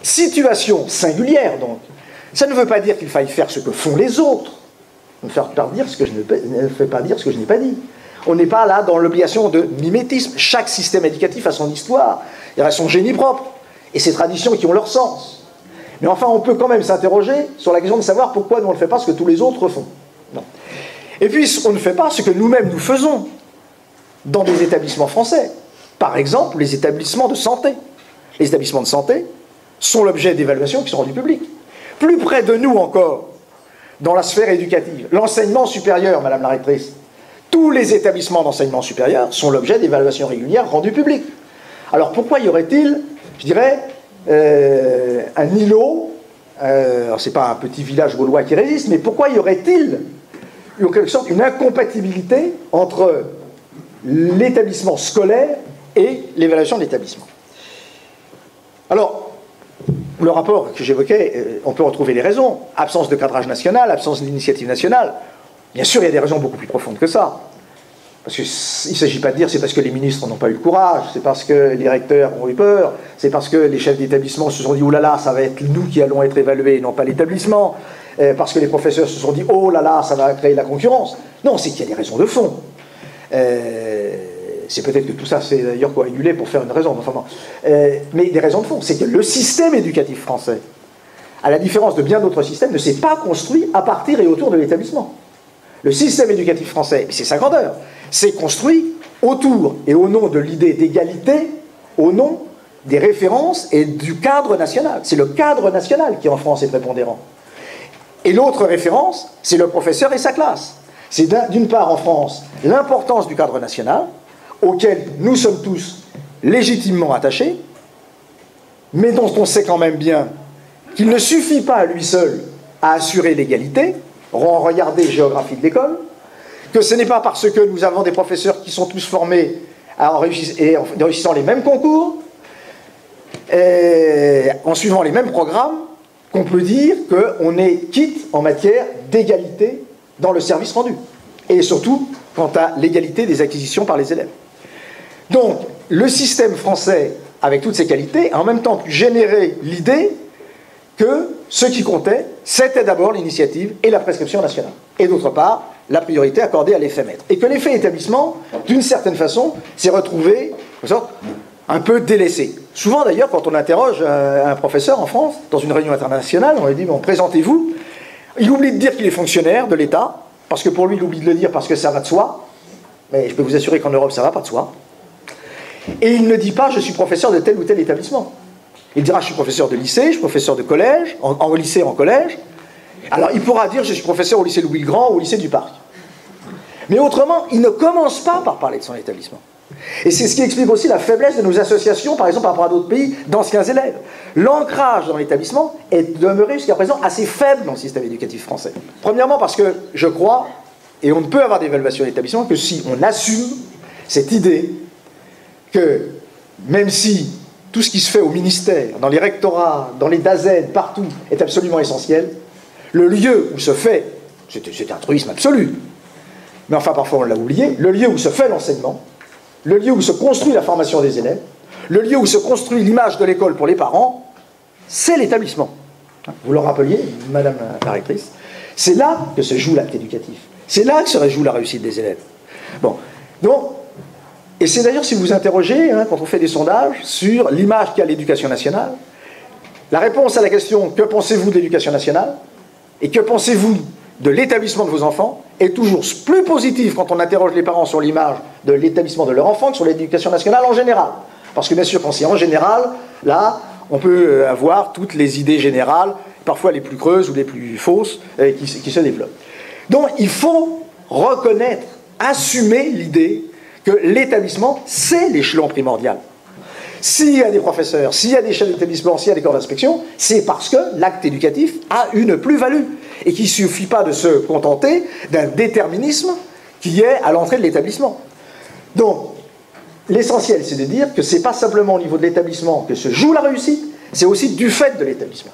situation singulière, donc. Ça ne veut pas dire qu'il faille faire ce que font les autres. Ne fais pas dire ce que je n'ai pas dit. On n'est pas là dans l'obligation de mimétisme. Chaque système éducatif a son histoire, il a son génie propre, et ses traditions qui ont leur sens. Mais enfin, on peut quand même s'interroger sur la question de savoir pourquoi nous on ne fait pas ce que tous les autres font. Non. Et puis, on ne fait pas ce que nous-mêmes nous faisons dans des établissements français. Par exemple, les établissements de santé. Les établissements de santé sont l'objet d'évaluations qui sont rendues publiques. Plus près de nous encore, dans la sphère éducative, l'enseignement supérieur, Madame la rectrice, tous les établissements d'enseignement supérieur sont l'objet d'évaluations régulières rendues publiques. Alors pourquoi y aurait-il, je dirais, un îlot, alors c'est pas un petit village gaulois qui résiste, mais pourquoi y aurait-il, en quelque sorte, une incompatibilité entre l'établissement scolaire et l'évaluation de l'établissement? Alors, le rapport que j'évoquais, on peut retrouver les raisons. Absence de cadrage national, absence d'initiative nationale. Bien sûr, il y a des raisons beaucoup plus profondes que ça. Parce qu'il ne s'agit pas de dire c'est parce que les ministres n'ont pas eu le courage, c'est parce que les recteurs ont eu peur, c'est parce que les chefs d'établissement se sont dit « Oh là là, ça va être nous qui allons être évalués, non pas l'établissement », parce que les professeurs se sont dit « Oh là là, ça va créer la concurrence ». Non, c'est qu'il y a des raisons de fond. C'est peut-être que tout ça c'est d'ailleurs coagulé pour faire une raison. Enfin, bon. Mais des raisons de fond, c'est que le système éducatif français, à la différence de bien d'autres systèmes, ne s'est pas construit à partir et autour de l'établissement. Le système éducatif français, c'est 50 heures, s'est construit autour et au nom de l'idée d'égalité, au nom des références et du cadre national. C'est le cadre national qui en France est prépondérant. Et l'autre référence, c'est le professeur et sa classe. C'est d'une part en France l'importance du cadre national, auquel nous sommes tous légitimement attachés, mais dont on sait quand même bien qu'il ne suffit pas à lui seul à assurer l'égalité. Regardez géographie de l'école, que ce n'est pas parce que nous avons des professeurs qui sont tous formés en réussissant les mêmes concours, en suivant les mêmes programmes, qu'on peut dire qu'on est quitte en matière d'égalité dans le service rendu. Et surtout, quant à l'égalité des acquisitions par les élèves. Donc, le système français, avec toutes ses qualités, a en même temps pu générer l'idée que ce qui comptait, c'était d'abord l'initiative et la prescription nationale. Et d'autre part, la priorité accordée à l'effet maître. Et que l'effet établissement, d'une certaine façon, s'est retrouvé, en sorte, un peu délaissé. Souvent d'ailleurs, quand on interroge un professeur en France, dans une réunion internationale, on lui dit, bon, présentez-vous. Il oublie de dire qu'il est fonctionnaire de l'État, parce que pour lui, il oublie de le dire parce que ça va de soi. Mais je peux vous assurer qu'en Europe, ça ne va pas de soi. Et il ne dit pas, je suis professeur de tel ou tel établissement. Il dira, je suis professeur de lycée, je suis professeur de collège, en lycée, en collège. Alors, il pourra dire, je suis professeur au lycée Louis-le-Grand ou au lycée du Parc. Mais autrement, il ne commence pas par parler de son établissement. Et c'est ce qui explique aussi la faiblesse de nos associations, par exemple, par rapport à d'autres pays, d'anciens élèves. L'ancrage dans l'établissement est demeuré jusqu'à présent assez faible dans le système éducatif français. Premièrement parce que je crois, et on ne peut avoir d'évaluation d'établissement que si on assume cette idée que même si tout ce qui se fait au ministère, dans les rectorats, dans les DAZEN, partout, est absolument essentiel, le lieu où se fait, c'est un truisme absolu, mais enfin parfois on l'a oublié, le lieu où se fait l'enseignement, le lieu où se construit la formation des élèves, le lieu où se construit l'image de l'école pour les parents, c'est l'établissement. Vous le rappeliez, Madame la rectrice, c'est là que se joue l'acte éducatif. C'est là que se joue la réussite des élèves. Bon, donc, et c'est d'ailleurs si vous interrogez, quand on fait des sondages, sur l'image qu'a l'éducation nationale, la réponse à la question « Que pensez-vous de l'éducation nationale ?» et « Que pensez-vous de l'établissement de vos enfants ?» est toujours plus positive quand on interroge les parents sur l'image de l'établissement de leur enfant que sur l'éducation nationale en général. Parce que bien sûr, quand c'est en général, là, on peut avoir toutes les idées générales, parfois les plus creuses ou les plus fausses, qui se développent. Donc, il faut reconnaître, assumer l'idée que l'établissement, c'est l'échelon primordial. S'il y a des professeurs, s'il y a des chefs d'établissement, s'il y a des corps d'inspection, c'est parce que l'acte éducatif a une plus-value et qu'il ne suffit pas de se contenter d'un déterminisme qui est à l'entrée de l'établissement. Donc, l'essentiel, c'est de dire que ce n'est pas simplement au niveau de l'établissement que se joue la réussite, c'est aussi du fait de l'établissement.